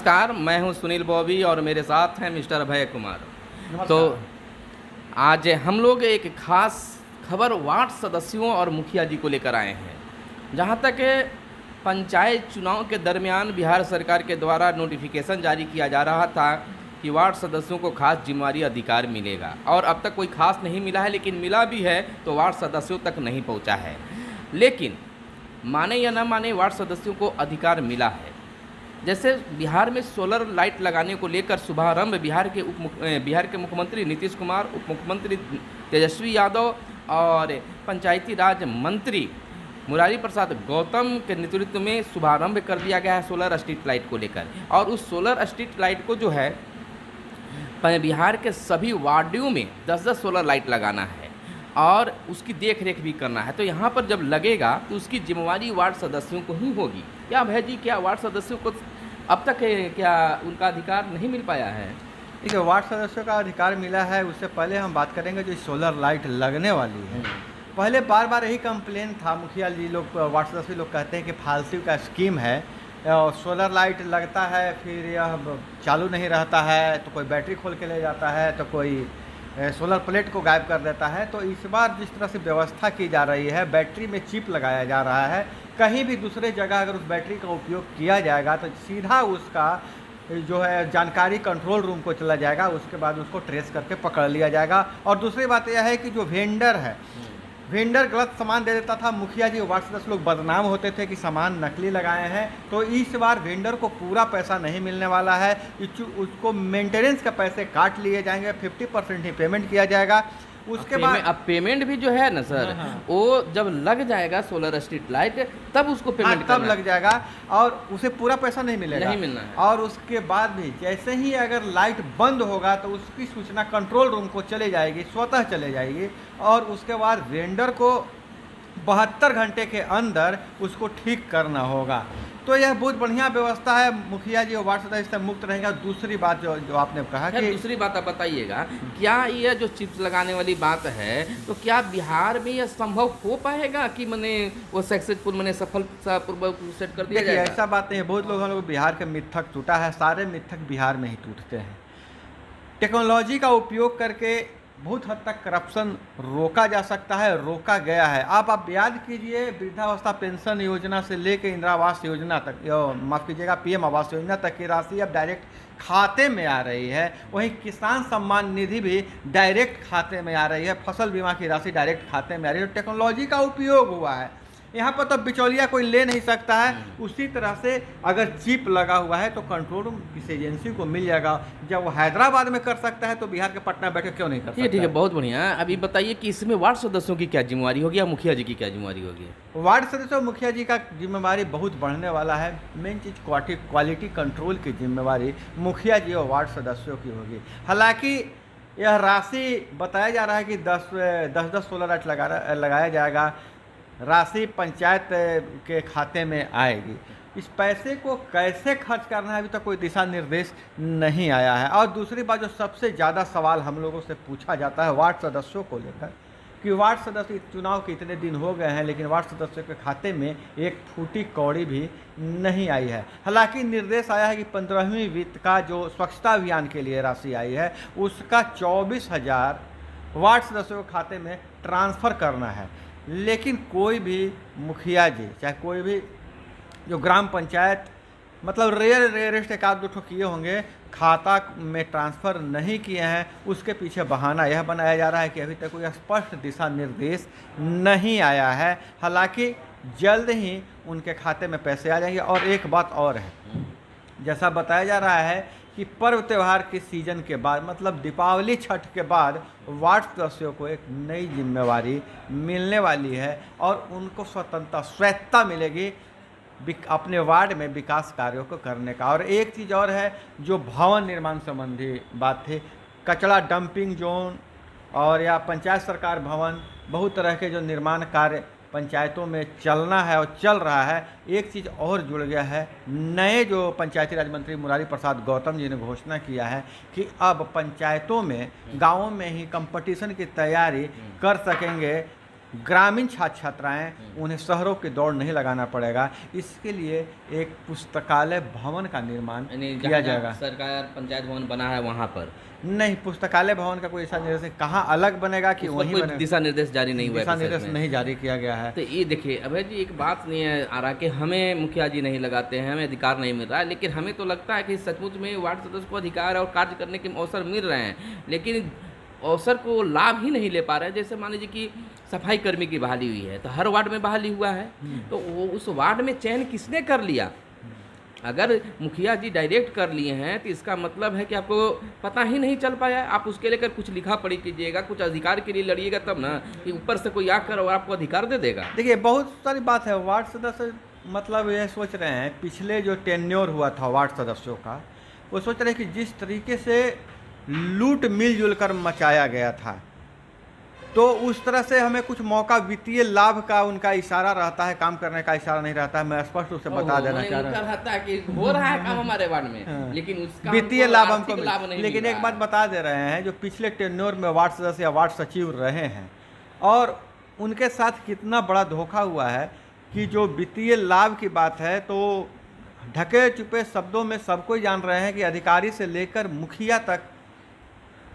नमस्कार, मैं हूं सुनील बॉबी और मेरे साथ हैं मिस्टर अभय कुमार। नमस्कार। तो आज हम लोग एक खास खबर वार्ड सदस्यों और मुखिया जी को लेकर आए हैं। जहां तक पंचायत चुनाव के दरमियान बिहार सरकार के द्वारा नोटिफिकेशन जारी किया जा रहा था कि वार्ड सदस्यों को खास जिम्मेवारी अधिकार मिलेगा, और अब तक कोई खास नहीं मिला है, लेकिन मिला भी है तो वार्ड सदस्यों तक नहीं पहुंचा है। लेकिन माने या न माने, वार्ड सदस्यों को अधिकार मिला है। जैसे बिहार में सोलर लाइट लगाने को लेकर शुभारंभ बिहार के मुख्यमंत्री नीतीश कुमार, उप मुख्यमंत्री तेजस्वी यादव और पंचायती राज मंत्री मुरारी प्रसाद गौतम के नेतृत्व में शुभारंभ कर दिया गया है सोलर स्ट्रीट लाइट को लेकर। और उस सोलर स्ट्रीट लाइट को जो है बिहार के सभी वार्डों में 10-10 सोलर लाइट लगाना है और उसकी देख रेख भी करना है। तो यहाँ पर जब लगेगा तो उसकी जिम्मेवारी वार्ड सदस्यों को ही होगी। क्या भैया जी, क्या वार्ड सदस्यों को अब तक क्या उनका अधिकार नहीं मिल पाया है? देखिए, वार्ड सदस्यों का अधिकार मिला है। उससे पहले हम बात करेंगे जो सोलर लाइट लगने वाली है। पहले बार बार यही कंप्लेन था, मुखिया जी लोग, वार्ड सदस्य लोग कहते हैं कि फालतू का स्कीम है, सोलर लाइट लगता है फिर यह चालू नहीं रहता है, तो कोई बैटरी खोल के ले जाता है, तो कोई सोलर प्लेट को गायब कर देता है। तो इस बार जिस तरह से व्यवस्था की जा रही है, बैटरी में चिप लगाया जा रहा है, कहीं भी दूसरे जगह अगर उस बैटरी का उपयोग किया जाएगा तो सीधा उसका जो है जानकारी कंट्रोल रूम को चला जाएगा, उसके बाद उसको ट्रेस करके पकड़ लिया जाएगा। और दूसरी बात यह है कि जो वेंडर है, वेंडर गलत सामान दे देता था, मुखिया जी वार्ड सदस्य लोग बदनाम होते थे कि सामान नकली लगाए हैं। तो इस बार वेंडर को पूरा पैसा नहीं मिलने वाला है, उसको मेंटेनेंस का पैसे काट लिए जाएंगे, 50% ही पेमेंट किया जाएगा। उसके बाद अब पेमेंट भी जो है ना सर, वो जब लग जाएगा सोलर स्ट्रीट लाइट तब उसको पेमेंट तब लग जाएगा और उसे पूरा पैसा नहीं मिलेगा, नहीं मिलना है। और उसके बाद भी जैसे ही अगर लाइट बंद होगा तो उसकी सूचना कंट्रोल रूम को चले जाएगी, स्वतः चले जाएगी, और उसके बाद वेंडर को 72 घंटे के अंदर उसको ठीक करना होगा। तो यह बहुत बढ़िया व्यवस्था है। मुखिया जी और वार्ड सदस्य मुक्त रहेगा। दूसरी बात जो आपने कहा कि दूसरी बात आप बताइएगा, क्या यह जो चिप्स लगाने वाली बात है, तो क्या बिहार में यह संभव हो पाएगा कि मैंने वो सक्सेसफुल, मैंने सफलतापूर्वक सेट कर दिया जाएगा? ऐसा बात नहीं है। बहुत लोग बिहार के मिथक टूटा है, सारे मिथक बिहार में ही टूटते हैं। टेक्नोलॉजी का उपयोग करके बहुत हद तक करप्शन रोका जा सकता है, रोका गया है। आप याद कीजिए, वृद्धावस्था पेंशन योजना से लेकर इंदिरा आवास योजना तक, माफ़ कीजिएगा, पीएम आवास योजना तक की राशि अब डायरेक्ट खाते में आ रही है। वहीं किसान सम्मान निधि भी डायरेक्ट खाते में आ रही है, फसल बीमा की राशि डायरेक्ट खाते में आ रही है। टेक्नोलॉजी का उपयोग हुआ है यहाँ पर, तो बिचौलिया कोई ले नहीं सकता है। उसी तरह से अगर चिप लगा हुआ है तो कंट्रोल रूम किसी एजेंसी को मिल जाएगा। जब वो हैदराबाद में कर सकता है तो बिहार के पटना बैठे क्यों नहीं कर सकता? ठीक है, बहुत बढ़िया। अभी बताइए कि इसमें वार्ड सदस्यों की क्या जिम्मेवारी होगी या मुखिया जी की क्या जिम्मेवारी होगी? वार्ड सदस्य और मुखिया जी का जिम्मेवारी बहुत बढ़ने वाला है। मेन चीज़ क्वालिटी कंट्रोल की जिम्मेवारी मुखिया जी और वार्ड सदस्यों की होगी। हालांकि यह राशि बताया जा रहा है कि 10-10 सोलर लाइट लगाया जाएगा, राशि पंचायत के खाते में आएगी। इस पैसे को कैसे खर्च करना है अभी तक कोई दिशा निर्देश नहीं आया है। और दूसरी बात, जो सबसे ज़्यादा सवाल हम लोगों से पूछा जाता है वार्ड सदस्यों को लेकर, कि वार्ड सदस्य चुनाव के इतने दिन हो गए हैं लेकिन वार्ड सदस्यों के खाते में एक फूटी कौड़ी भी नहीं आई है। हालांकि निर्देश आया है कि 15वीं वित्त का जो स्वच्छता अभियान के लिए राशि आई है, उसका 24,000 वार्ड सदस्यों के खाते में ट्रांसफ़र करना है। लेकिन कोई भी मुखिया जी, चाहे कोई भी जो ग्राम पंचायत, मतलब रेयरेस्ट एक आध दो ठो किए होंगे, खाता में ट्रांसफ़र नहीं किए हैं। उसके पीछे बहाना यह बनाया जा रहा है कि अभी तक कोई स्पष्ट दिशा निर्देश नहीं आया है। हालांकि जल्द ही उनके खाते में पैसे आ जाएंगे। और एक बात और है, जैसा बताया जा रहा है कि पर्व त्यौहार के सीजन के बाद, मतलब दीपावली छठ के बाद, वार्ड सदस्यों को एक नई जिम्मेवारी मिलने वाली है और उनको स्वायत्ता मिलेगी अपने वार्ड में विकास कार्यों को करने का। और एक चीज़ और है, जो भवन निर्माण संबंधी बात थी, कचरा डंपिंग जोन और या पंचायत सरकार भवन, बहुत तरह के जो निर्माण कार्य पंचायतों में चलना है और चल रहा है। एक चीज़ और जुड़ गया है, नए जो पंचायती राज मंत्री मुरारी प्रसाद गौतम जी ने घोषणा किया है कि अब पंचायतों में, गाँवों में ही कंपटीशन की तैयारी कर सकेंगे ग्रामीण छात्र छात्राएँ उन्हें शहरों की दौड़ नहीं लगाना पड़ेगा। इसके लिए एक पुस्तकालय भवन का निर्माण यानी किया जहाँ जाएगा। सरकार पंचायत भवन बना है वहाँ पर नहीं, पुस्तकालय भवन का कोई ऐसा निर्देश कहाँ अलग बनेगा कि उस पर वहीं कोई बनेगा, दिशा निर्देश जारी नहीं हुआ है दिशा किसी निर्देश में। नहीं जारी किया गया है। तो ये देखिए अभय जी, एक बात नहीं है आ रहा कि हमें मुखिया जी नहीं लगाते हैं, हमें अधिकार नहीं मिल रहा है, लेकिन हमें तो लगता है कि सचमुच में वार्ड सदस्य को अधिकार और कार्य करने के अवसर मिल रहे हैं, लेकिन अवसर को लाभ ही नहीं ले पा रहे हैं। जैसे मान लीजिए कि सफाई कर्मी की बहाली हुई है तो हर वार्ड में बहाली हुआ है, तो वो उस वार्ड में चयन किसने कर लिया? अगर मुखिया जी डायरेक्ट कर लिए हैं तो इसका मतलब है कि आपको पता ही नहीं चल पाया। आप उसके लेकर कुछ लिखा पढ़ी कीजिएगा, कुछ अधिकार के लिए लड़िएगा, तब ना कि ऊपर से कोई आकर और आपको अधिकार दे देगा। देखिए, बहुत सारी बात है। वार्ड सदस्य मतलब ये सोच रहे हैं, पिछले जो टेन्योर हुआ था वार्ड सदस्यों का, वो सोच रहे हैं कि जिस तरीके से लूट मिलजुल कर मचाया गया था, तो उस तरह से हमें कुछ मौका वित्तीय लाभ का उनका इशारा रहता है, काम करने का इशारा नहीं रहता है। मैं स्पष्ट रूप से बता देना चाह रहा हूँ, रहता है कि हो रहा है काम हमारे वार्ड में, लेकिन उसका वित्तीय लाभ हमको लाभ नहीं। लेकिन एक बात बता दे रहे हैं, जो पिछले टेन्योर में वार्ड सदस्य या वार्ड सचिव रहे हैं और उनके साथ कितना बड़ा धोखा हुआ है कि जो वित्तीय लाभ की बात है, तो ढके छुपे शब्दों में सबको जान रहे हैं कि अधिकारी से लेकर मुखिया तक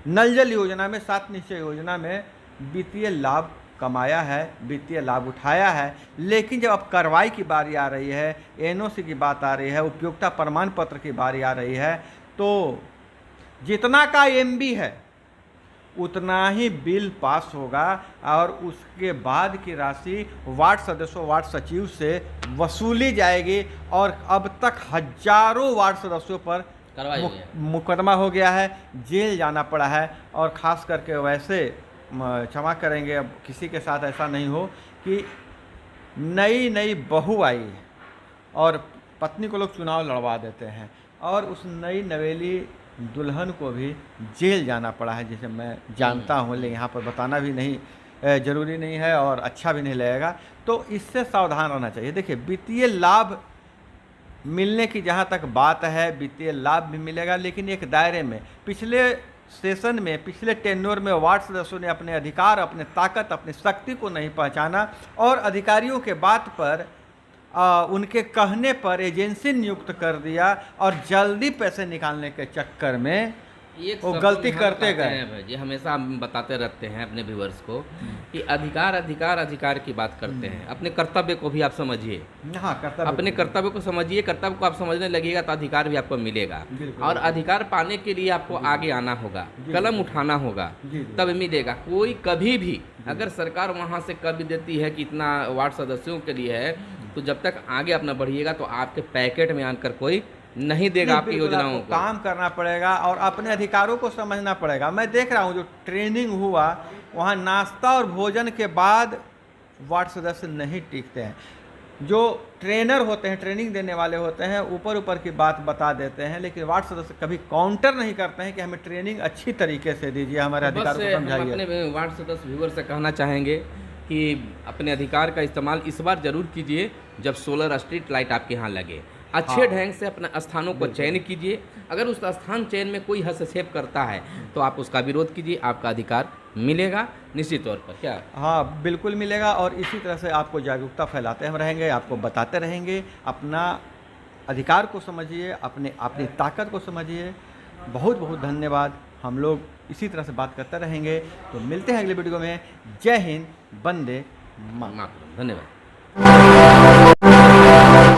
नल जल योजना में, 7 निश्चय योजना में वित्तीय लाभ कमाया है, वित्तीय लाभ उठाया है। लेकिन जब अब कार्रवाई की बारी आ रही है, एनओसी की बात आ रही है, उपयोगिता प्रमाण पत्र की बारी आ रही है, तो जितना का एमबी है उतना ही बिल पास होगा और उसके बाद की राशि वार्ड सदस्यों, वार्ड सचिव से वसूली जाएगी। और अब तक हजारों वार्ड सदस्यों पर मुकदमा हो गया है, जेल जाना पड़ा है। और ख़ास करके वैसे क्षमा करेंगे, अब किसी के साथ ऐसा नहीं हो कि नई नई बहू आई और पत्नी को लोग चुनाव लड़वा देते हैं और उस नई नवेली दुल्हन को भी जेल जाना पड़ा है, जिसे मैं जानता हूँ, लेकिन यहाँ पर बताना भी नहीं ज़रूरी नहीं है और अच्छा भी नहीं लगेगा। तो इससे सावधान रहना चाहिए। देखिए, वित्तीय लाभ मिलने की जहाँ तक बात है, वित्तीय लाभ भी मिलेगा, लेकिन एक दायरे में। पिछले सेशन में, पिछले टेन्योर में वार्ड सदस्यों ने अपने अधिकार, अपने ताकत, अपनी शक्ति को नहीं पहचाना और अधिकारियों के बात पर उनके कहने पर एजेंसी नियुक्त कर दिया और जल्दी पैसे निकालने के चक्कर में वो गलती करते गए। जी हमेशा हम बताते रहते हैं अपने व्यूअर्स को कि अधिकार अधिकार अधिकार की बात करते हैं, अपने कर्तव्य को भी आप समझिए। हाँ, कर्तव्य, अपने कर्तव्य को समझिए, कर्तव्य को आप समझने लगेगा तो अधिकार भी आपको मिलेगा। और अधिकार पाने के लिए आपको आगे आना होगा, कलम उठाना होगा, तब मिलेगा। कोई कभी भी अगर सरकार वहाँ से कर भी देती है कि इतना वार्ड सदस्यों के लिए है, तो जब तक आगे अपना बढ़िएगा तो आपके पैकेट में आकर कोई नहीं देगा आपकी योजनाओं को। काम करना पड़ेगा और अपने अधिकारों को समझना पड़ेगा। मैं देख रहा हूँ जो ट्रेनिंग हुआ, वहाँ नाश्ता और भोजन के बाद वार्ड सदस्य नहीं टिकते हैं। जो ट्रेनर होते हैं, ट्रेनिंग देने वाले होते हैं, ऊपर ऊपर की बात बता देते हैं, लेकिन वार्ड सदस्य कभी काउंटर नहीं करते हैं कि हमें ट्रेनिंग अच्छी तरीके से दीजिए, हमारे अधिकार को समझाइए। अपने वार्ड सदस्य व्यूअर से कहना चाहेंगे कि अपने अधिकार का इस्तेमाल इस बार जरूर कीजिए जब सोलर स्ट्रीट लाइट आपके यहाँ लगे। अच्छे ढंग से अपने स्थानों को चयन कीजिए। अगर उस स्थान चयन में कोई हस्तक्षेप करता है तो आप उसका विरोध कीजिए, आपका अधिकार मिलेगा निश्चित तौर पर। क्या? हाँ, बिल्कुल मिलेगा। और इसी तरह से आपको जागरूकता फैलाते हम रहेंगे, आपको बताते रहेंगे। अपना अधिकार को समझिए, अपनी ताकत को समझिए। बहुत बहुत धन्यवाद। हम लोग इसी तरह से बात करते रहेंगे। तो मिलते हैं अगले वीडियो में। जय हिंद, वंदे मातरम। धन्यवाद।